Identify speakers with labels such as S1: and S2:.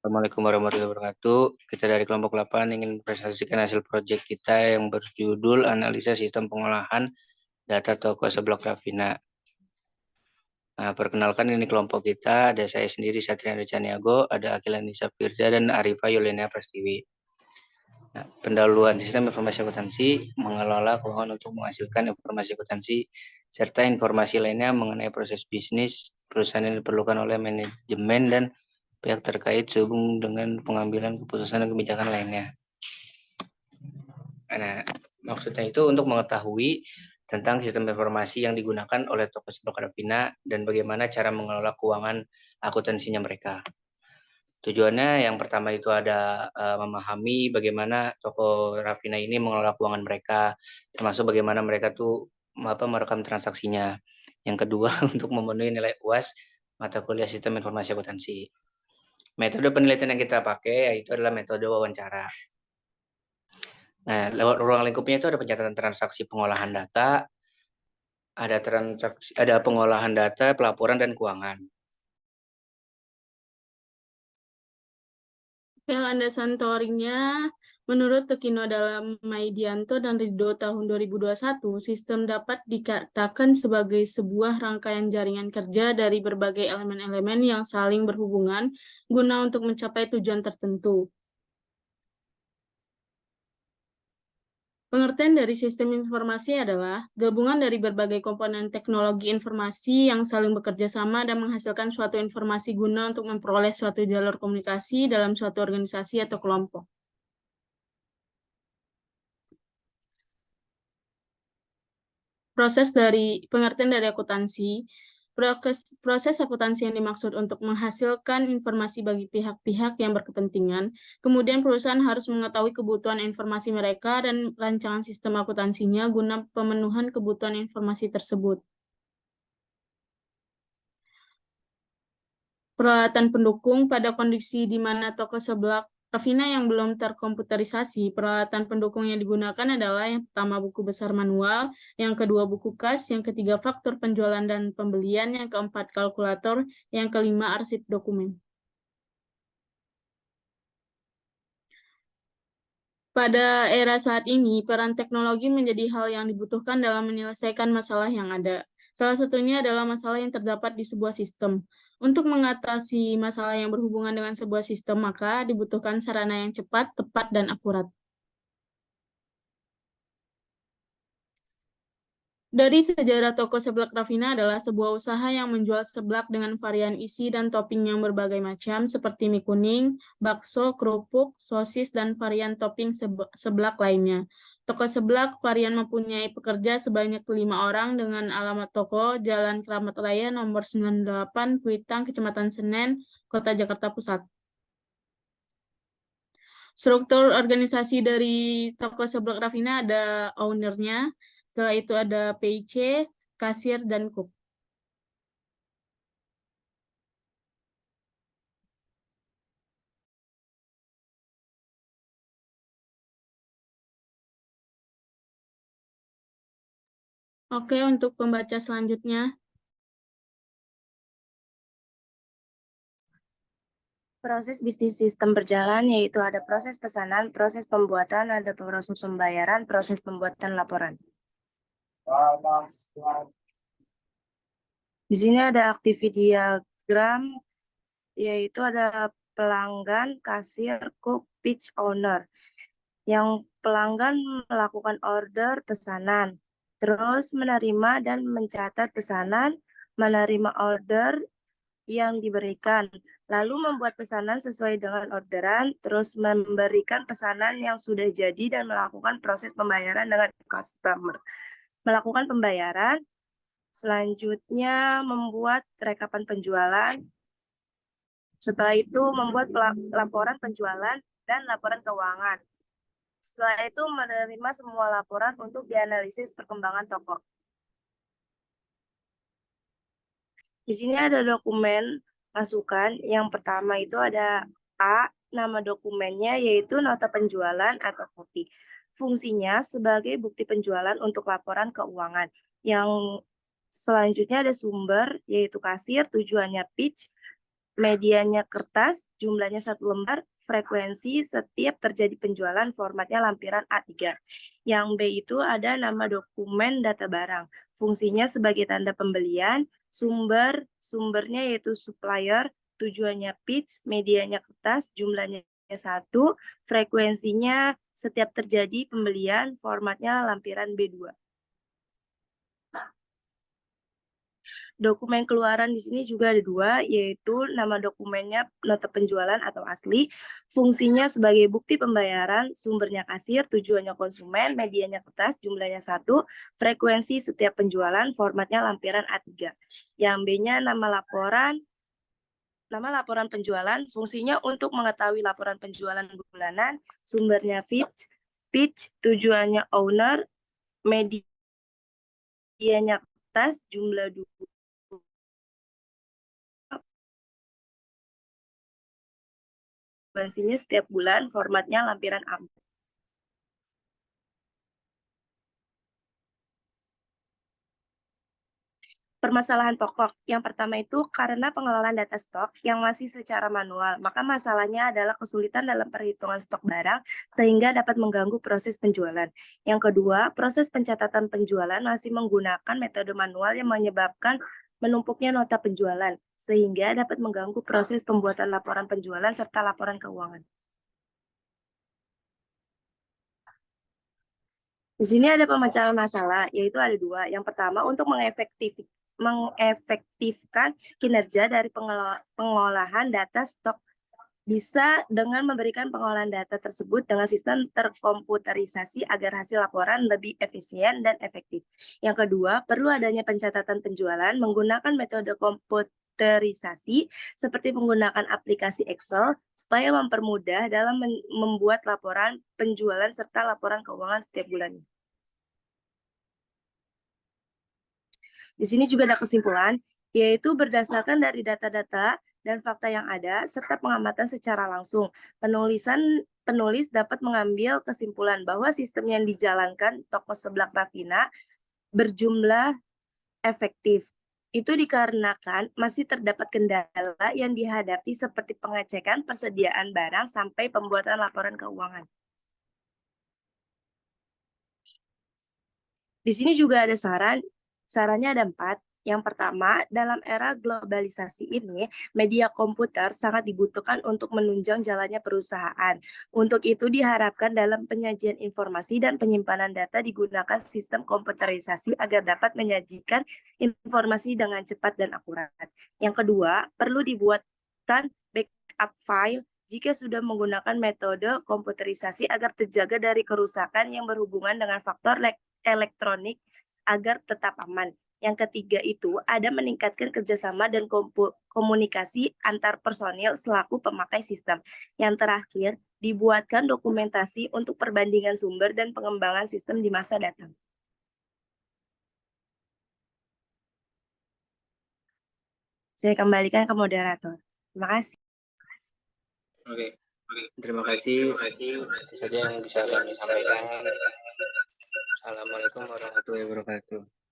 S1: Assalamualaikum warahmatullahi wabarakatuh. Kita dari kelompok 8 ingin mempresentasikan hasil proyek kita yang berjudul Analisa Sistem Pengolahan Data Toko Seblak Rafina. Nah, perkenalkan ini kelompok kita, ada saya sendiri Satria Caniago, ada Akila Nisa Firza, dan Arifa Yulena Prastiwi. Nah, pendahuluan sistem informasi akuntansi mengelola keuangan untuk menghasilkan informasi akuntansi serta informasi lainnya mengenai proses bisnis perusahaan yang diperlukan oleh manajemen dan pihak terkait sehubung dengan pengambilan keputusan dan kebijakan lainnya. Nah, maksudnya itu untuk mengetahui tentang sistem informasi yang digunakan oleh toko seblak Rafina dan bagaimana cara mengelola keuangan akuntansinya mereka. Tujuannya yang pertama itu ada memahami bagaimana toko Rafina ini mengelola keuangan mereka, termasuk bagaimana mereka tuh merekam transaksinya. Yang kedua untuk memenuhi nilai UAS mata kuliah sistem informasi akuntansi. Metode penelitian yang kita pakai yaitu adalah metode wawancara. Nah, lewat ruang lingkupnya itu ada pencatatan transaksi pengolahan data, ada pengolahan data, pelaporan dan keuangan.
S2: Landasan teorinya, menurut Tekino dalam Maidianto dan Ridho tahun 2021, sistem dapat dikatakan sebagai sebuah rangkaian jaringan kerja dari berbagai elemen-elemen yang saling berhubungan guna untuk mencapai tujuan tertentu. Pengertian dari sistem informasi adalah gabungan dari berbagai komponen teknologi informasi yang saling bekerja sama dan menghasilkan suatu informasi guna untuk memperoleh suatu jalur komunikasi dalam suatu organisasi atau kelompok. Pengertian dari akuntansi. Proses akuntansi yang dimaksud untuk menghasilkan informasi bagi pihak-pihak yang berkepentingan. Kemudian perusahaan harus mengetahui kebutuhan informasi mereka dan rancangan sistem akuntansinya guna pemenuhan kebutuhan informasi tersebut. Peralatan pendukung pada kondisi di mana toko seblak Rafina yang belum terkomputerisasi, peralatan pendukung yang digunakan adalah yang pertama buku besar manual, yang kedua buku kas, yang ketiga faktur penjualan dan pembelian, yang keempat kalkulator, yang kelima arsip dokumen. Pada era saat ini, peran teknologi menjadi hal yang dibutuhkan dalam menyelesaikan masalah yang ada. Salah satunya adalah masalah yang terdapat di sebuah sistem. Untuk mengatasi masalah yang berhubungan dengan sebuah sistem, maka dibutuhkan sarana yang cepat, tepat, dan akurat. Dari sejarah toko seblak Rafina adalah sebuah usaha yang menjual seblak dengan varian isi dan topping yang berbagai macam, seperti mie kuning, bakso, kerupuk, sosis, dan varian topping seblak lainnya. Toko seblak varian mempunyai pekerja sebanyak 5 orang dengan alamat toko Jalan Keramat Raya nomor 98, Kuitang, Kecamatan Senen, Kota Jakarta Pusat. Struktur organisasi dari toko seblak Rafina ada ownernya, setelah itu ada PIC, kasir, dan cook. Oke, untuk pembaca selanjutnya.
S3: Proses bisnis sistem berjalan yaitu ada proses pesanan, proses pembuatan, ada proses pembayaran, proses pembuatan laporan. Di sini ada activity diagram, yaitu ada pelanggan, kasir, cook, pitch owner. Yang pelanggan melakukan order pesanan, terus menerima dan mencatat pesanan, menerima order yang diberikan, lalu membuat pesanan sesuai dengan orderan, terus memberikan pesanan yang sudah jadi dan melakukan proses pembayaran dengan customer. Melakukan pembayaran, selanjutnya membuat rekapan penjualan, setelah itu membuat laporan penjualan dan laporan keuangan. Setelah itu menerima semua laporan untuk dianalisis perkembangan toko. Di sini ada dokumen masukan. Yang pertama itu ada A, nama dokumennya yaitu nota penjualan atau kopi. Fungsinya sebagai bukti penjualan untuk laporan keuangan. Yang selanjutnya ada sumber yaitu kasir, tujuannya pitch. medianya kertas, jumlahnya 1 lembar, frekuensi setiap terjadi penjualan, formatnya lampiran A3. Yang B itu ada nama dokumen data barang, fungsinya sebagai tanda pembelian, sumbernya yaitu supplier, tujuannya pitch, medianya kertas, jumlahnya 1, frekuensinya setiap terjadi pembelian, formatnya lampiran B2. Dokumen keluaran di sini juga ada 2, yaitu nama dokumennya nota penjualan atau asli, fungsinya sebagai bukti pembayaran, sumbernya kasir, tujuannya konsumen, medianya kertas, jumlahnya 1, frekuensi setiap penjualan, formatnya lampiran A3. Yang B-nya nama laporan penjualan, fungsinya untuk mengetahui laporan penjualan bulanan, sumbernya pitch, tujuannya owner, medianya kertas, jumlah 2. Frekuensinya setiap bulan, formatnya lampiran A4. Permasalahan pokok. Yang pertama itu karena pengelolaan data stok yang masih secara manual, maka masalahnya adalah kesulitan dalam perhitungan stok barang sehingga dapat mengganggu proses penjualan. Yang kedua, proses pencatatan penjualan masih menggunakan metode manual yang menyebabkan menumpuknya nota penjualan sehingga dapat mengganggu proses pembuatan laporan penjualan serta laporan keuangan. Di sini ada pemecahan masalah, yaitu ada 2. Yang pertama, untuk mengefektifkan kinerja dari pengolahan data stok bisa dengan memberikan pengolahan data tersebut dengan sistem terkomputerisasi agar hasil laporan lebih efisien dan efektif. Yang kedua, perlu adanya pencatatan penjualan menggunakan metode komputerisasi seperti menggunakan aplikasi Excel supaya mempermudah dalam membuat laporan penjualan serta laporan keuangan setiap bulannya. Di sini juga ada kesimpulan, yaitu berdasarkan dari data-data dan fakta yang ada, serta pengamatan secara langsung. Penulis dapat mengambil kesimpulan bahwa sistem yang dijalankan toko seblak Raffina berjumlah efektif. Itu dikarenakan masih terdapat kendala yang dihadapi seperti pengecekan persediaan barang sampai pembuatan laporan keuangan. Di sini juga ada sarannya ada 4. Yang pertama, dalam era globalisasi ini, media komputer sangat dibutuhkan untuk menunjang jalannya perusahaan. Untuk itu diharapkan dalam penyajian informasi dan penyimpanan data digunakan sistem komputerisasi agar dapat menyajikan informasi dengan cepat dan akurat. Yang kedua, perlu dibuatkan backup file jika sudah menggunakan metode komputerisasi agar terjaga dari kerusakan yang berhubungan dengan faktor elektronik agar tetap aman. Yang ketiga itu ada meningkatkan kerjasama dan komunikasi antar personil selaku pemakai sistem. Yang terakhir, dibuatkan dokumentasi untuk perbandingan sumber dan pengembangan sistem di masa datang. Saya kembalikan ke moderator. Terima kasih.
S1: Oke, terima kasih. Itu saja yang bisa kami sampaikan. Assalamualaikum warahmatullahi wabarakatuh.